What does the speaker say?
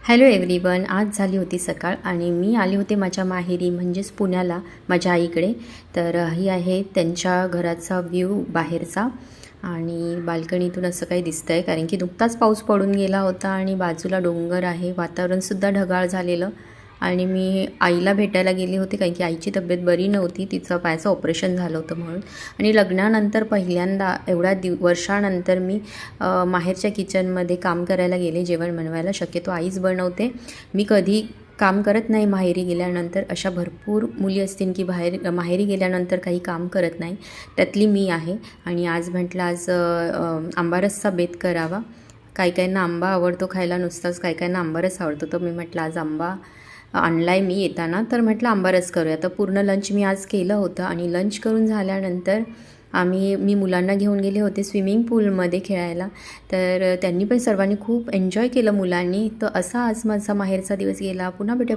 Hello everyone, आज झाली होती सकाळ आणि मी आले होते माझ्या माहेरी म्हणजेच पुण्याला माझ्या आईकडे. तर ही आहे त्यांच्या घराचा व्ह्यू बाहेरचा आणि बाल्कनीतून असं काही दिसतं आहे, कारण की नुकताच पाऊस पडून गेला होता आणि बाजूला डोंगर आहे, वातावरणसुद्धा ढगाळ झालेलं. आणि मी आईला भेटायला गेले होते, कारण की आईची तब्येत बरी नव्हती, तिचं पायाचं ऑपरेशन झालं होतं म्हणून. आणि लग्नानंतर पहिल्यांदा एवढ्या वर्षानंतर मी माहेरच्या किचनमध्ये काम करायला गेले, जेवण बनवायला. शक्यतो आईच बनवते, मी कधी काम करत नाही माहेरी गेल्यानंतर. अशा भरपूर मुली असतील की माहेरी गेल्यानंतर काही काम करत नाही, त्यातली मी आहे. आणि आज म्हटलं आज आंबारसचा बेत करावा. काही काहींना आंबा आवडतो खायला नुसताच, काही काहींना आंबारस आवडतो. तर मी म्हटलं आज आंबा आणला आहे मी येताना, तर म्हटलं आंबारस करूया. तर पूर्ण लंच मी आज केलं होतं आणि लंच करून झाल्यानंतर मी मुलांना घेऊन गेले होते स्विमिंग पूलमध्ये खेळायला. तर त्यांनी पण सर्वांनी खूप एन्जॉय केलं मुलांनी. तर असा आज माझा माहेरचा दिवस गेला. पुन्हा भेटूया.